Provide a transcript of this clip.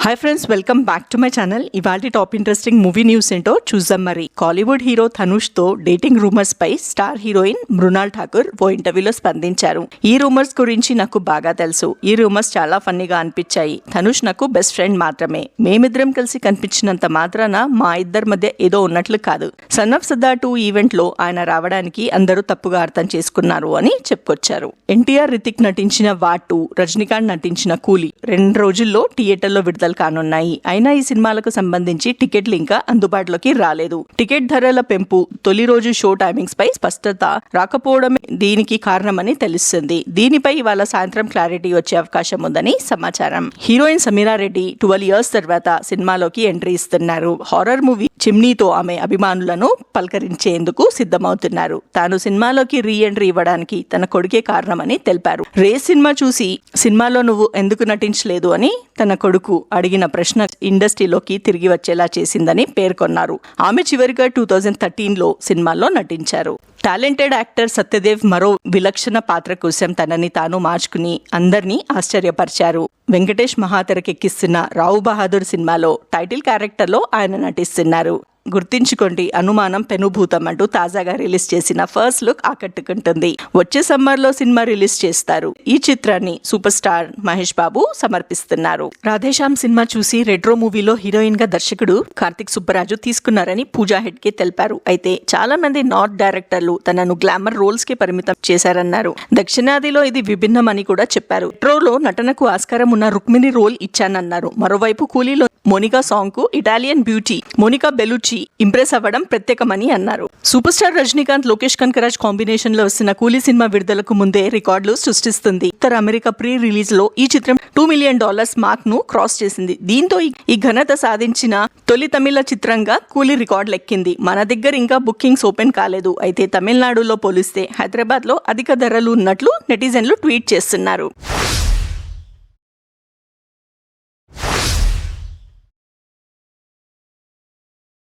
Hi friends, welcome back to my channel. ఇవాళ top interesting movie news ఏంటో చూద్దాం. మరి కాలీవుడ్ హీరో ధనుష్ తో డేటింగ్ రూమర్స్ పై స్టార్ హీరోయిన్ మృణాల్ ఠాకూర్ ఓ ఇంటర్వ్యూలో స్పందించారు. ఈ రూమర్స్ గురించి నాకు బాగా తెలుసు. ఈ రూమర్స్ చాలా ఫన్నీగా అనిపించాయి. ధనుష్ నాకు బెస్ట్ ఫ్రెండ్ మాత్రమే. మేమిద్దరం కలిసి కనిపించినంత మాత్రాన మా ఇద్దరి మధ్య ఏదో ఉన్నట్లు కాదు. సన్ ఆఫ్ సర్దార్ 2 ఈవెంట్ లో ఆయన రావడానికి అందరూ తప్పుగా అర్థం చేసుకున్నారు అని చెప్పుకొచ్చారు. ఎన్టీఆర్, రితిక్ నటించిన వార్ 2, రజనీకాంత్ నటించిన కూలీ 2 రోజుల్లో థియేటర్లో విడుదల కానున్నాయి. అయినా ఈ సినిమాలకు సంబంధించి టికెట్లు ఇంకా అందుబాటులోకి రాలేదు. టికెట్ ధరల పెంపు, తొలి రోజు షో టైమింగ్స్ పై స్పష్టత రాకపోవడమే దీనికి కారణమని తెలుస్తుంది. దీనిపై ఇవాళ సాయంత్రం క్లారిటీ వచ్చే అవకాశం ఉందని సమాచారం. హీరోయిన్ సమీరా రెడ్డి 12 ఇయర్స్ తర్వాత సినిమాలోకి ఎంట్రీ ఇస్తున్నారు. హారర్ మూవీ చిమ్నీతో ఆమె అభిమానులను పలకరించేందుకు సిద్ధమవుతున్నారు. తాను సినిమాలోకి రీ ఎంట్రీ ఇవ్వడానికి తన కొడుకే కారణమని తెలిపారు. రేస్ సినిమా చూసి సినిమాలో నువ్వు ఎందుకు నటించలేదు అని తన కొడుకు అడిగిన ప్రశ్న ఇండస్ట్రీలోకి తిరిగి వచ్చేలా చేసిందని పేర్కొన్నారు. ఆమె చివరిగా 2013లో సినిమాల్లో నటించారు. టాలెంటెడ్ యాక్టర్ సత్యదేవ్ మరో విలక్షణ పాత్ర కోసం తనని తాను మార్చుకుని అందరినీ ఆశ్చర్యపరిచారు. వెంకటేష్ మహాతెరకెక్కిస్తున్న రావు బహదూర్ సినిమాలో టైటిల్ క్యారెక్టర్లో ఆయన నటిస్తున్నారు. గుర్తించుకోండి, అనుమానం పెనుభూతం అంటూ తాజాగా రిలీజ్ చేసిన ఫస్ట్ లుక్ ఆకట్టుకుంటుంది. వచ్చే సమ్మర్ లో సినిమా రిలీజ్ చేస్తారు. ఈ చిత్రాన్ని super star Mahesh Babu సమర్పిస్తున్నారు. Radhe Shyam cinema చూసి రెట్రో మూవీలో హీరోయిన్ గా దర్శకుడు కార్తిక్ సుబ్బరాజు తీసుకున్నారని పూజా హెగ్డే తెలిపారు. అయితే చాలా మంది నార్త్ డైరెక్టర్లు తనను గ్లామర్ రోల్స్ కి పరిమితం చేశారన్నారు. దక్షిణాదిలో ఇది విభిన్నమని కూడా చెప్పారు. రెట్రోలో నటనకు ఆస్కారం ఉన్న రుక్మిణి రోల్ ఇచ్చానన్నారు. మరోవైపు కూలీలో మోనికా సాంగ్ కు Italian beauty Monica Bellucci impress అవ్వడం ప్రత్యేకమని అన్నారు. Super star Rajinikanth, Lokesh Kanagaraj combination లో వస్తున్న కూలీ సినిమా విడుదలకు ముందే రికార్డులు సృష్టిస్తుంది. ఉత్తర అమెరికా ప్రీ రిలీజ్ లో ఈ చిత్రం $2 మిలియన్ మార్క్ ను క్రాస్ చేసింది. దీంతో ఈ ఘనత సాధించిన తొలి తమిళ చిత్రంగా కూలీ రికార్డులెక్కింది. మన దగ్గర ఇంకా బుకింగ్స్ ఓపెన్ కాలేదు. అయితే తమిళనాడులో పోలిస్తే హైదరాబాద్ లో అధిక ధరలు ఉన్నట్లు నెటిజన్లు ట్వీట్ చేస్తున్నారు.